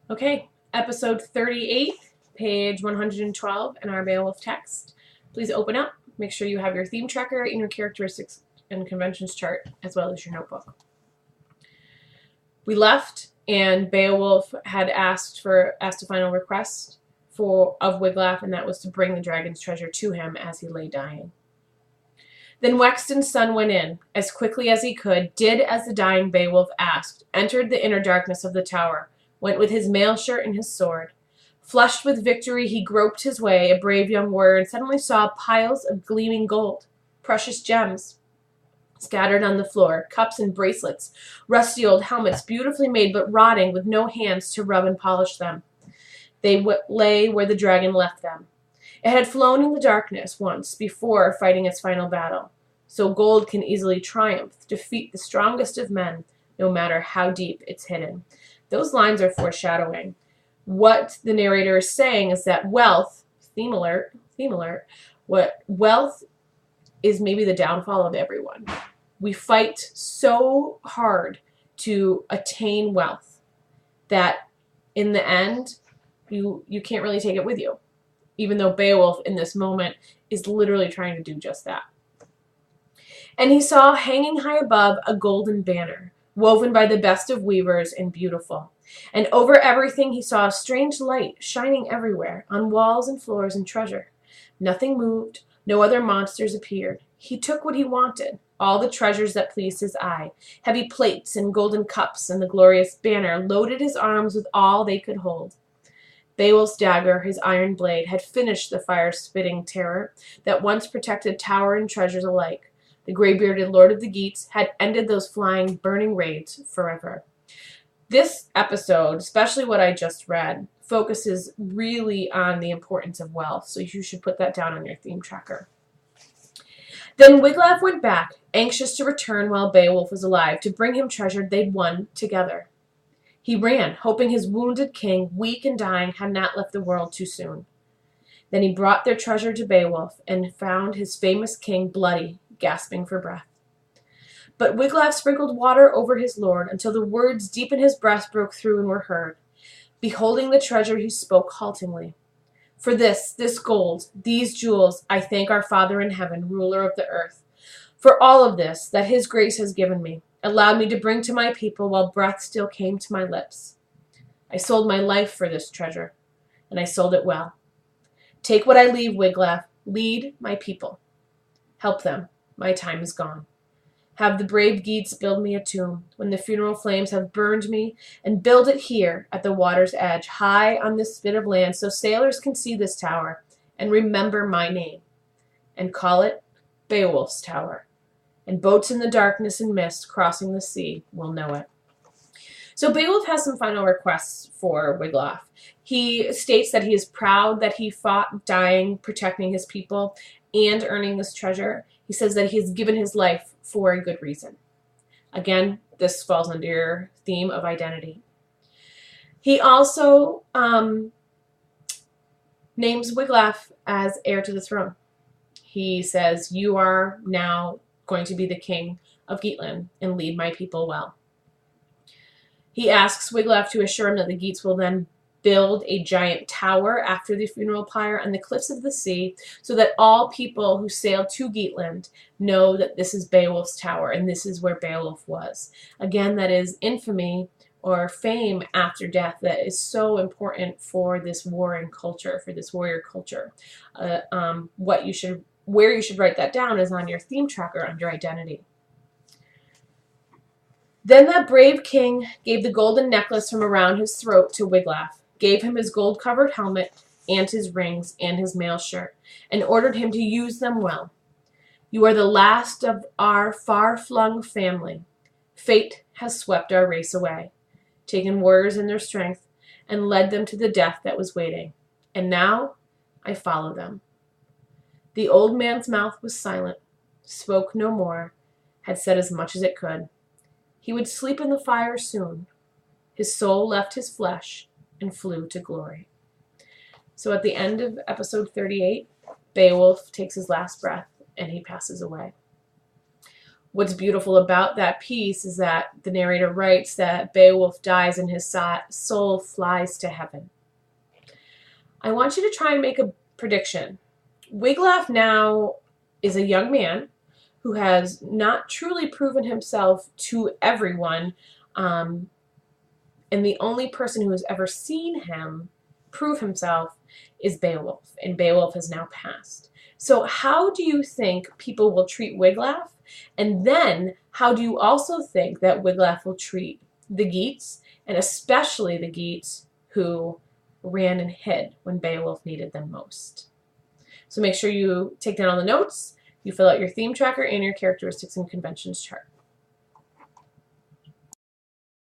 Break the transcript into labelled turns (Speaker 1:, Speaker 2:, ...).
Speaker 1: Okay, episode 38, page 112 in our Beowulf text. Please open up. Make sure you have your theme tracker in your characteristics and conventions chart, as well as your notebook. We left, and Beowulf had asked a final request of Wiglaf, and that was to bring the dragon's treasure to him as he lay dying. Then Wexton's son went in, as quickly as he could, did as the dying Beowulf asked, entered the inner darkness of the tower, went with his mail shirt and his sword. Flushed with victory, he groped his way, a brave young warrior, and suddenly saw piles of gleaming gold, precious gems, scattered on the floor, cups and bracelets, rusty old helmets, beautifully made but rotting, with no hands to rub and polish them. They lay where the dragon left them. It had flown in the darkness once before fighting its final battle. So gold can easily triumph, defeat the strongest of men, no matter how deep it's hidden. Those lines are foreshadowing. What the narrator is saying is that wealth, theme alert, what wealth is maybe the downfall of everyone. We fight so hard to attain wealth that in the end, you can't really take it with you. Even though Beowulf in this moment is literally trying to do just that. And he saw hanging high above a golden banner, woven by the best of weavers and beautiful. And over everything he saw a strange light shining everywhere, on walls and floors and treasure. Nothing moved, no other monsters appeared. He took what he wanted, all the treasures that pleased his eye, heavy plates and golden cups and the glorious banner, loaded his arms with all they could hold. Beowulf's dagger, his iron blade, had finished the fire-spitting terror that once protected tower and treasures alike. The gray-bearded lord of the Geats had ended those flying, burning raids forever. This episode, especially what I just read, focuses really on the importance of wealth, so you should put that down on your theme tracker. Then Wiglaf went back, anxious to return while Beowulf was alive, to bring him treasure they'd won together. He ran, hoping his wounded king, weak and dying, had not left the world too soon. Then he brought their treasure to Beowulf, and found his famous king bloody, gasping for breath. But Wiglaf sprinkled water over his lord, until the words deep in his breast broke through and were heard. Beholding the treasure, he spoke haltingly. For this gold, these jewels, I thank our Father in heaven, ruler of the earth. For all of this, that his grace has given me, allowed me to bring to my people while breath still came to my lips. I sold my life for this treasure, and I sold it well. Take what I leave, Wiglaf. Lead my people. Help them. My time is gone. Have the brave Geats build me a tomb when the funeral flames have burned me, and build it here at the water's edge, high on this bit of land, so sailors can see this tower and remember my name, and call it Beowulf's Tower. And boats in the darkness and mist crossing the sea will know it. So Beowulf has some final requests for Wiglaf. He states that he is proud that he fought, dying, protecting his people, and earning this treasure. He says that he has given his life for a good reason. Again, this falls under your theme of identity. He also names Wiglaf as heir to the throne. He says, you are now going to be the king of Geatland and lead my people well. He asks Wiglaf to assure him that the Geats will then build a giant tower after the funeral pyre on the cliffs of the sea, so that all people who sail to Geatland know that this is Beowulf's tower and this is where Beowulf was. Again, that is infamy or fame after death that is so important for this warring culture, for this warrior culture. Where you should write that down is on your theme tracker under identity. Then that brave king gave the golden necklace from around his throat to Wiglaf, gave him his gold-covered helmet and his rings and his mail shirt, and ordered him to use them well. You are the last of our far-flung family. Fate has swept our race away, taken warriors in their strength, and led them to the death that was waiting. And now I follow them. The old man's mouth was silent, spoke no more, had said as much as it could. He would sleep in the fire soon. His soul left his flesh and flew to glory. So at the end of episode 38, Beowulf takes his last breath and he passes away. What's beautiful about that piece is that the narrator writes that Beowulf dies and his soul flies to heaven. I want you to try and make a prediction. Wiglaf now is a young man who has not truly proven himself to everyone, and the only person who has ever seen him prove himself is Beowulf, and Beowulf has now passed. So how do you think people will treat Wiglaf? And then how do you also think that Wiglaf will treat the Geats, and especially the Geats who ran and hid when Beowulf needed them most? So make sure you take down all the notes, you fill out your theme tracker and your characteristics and conventions chart.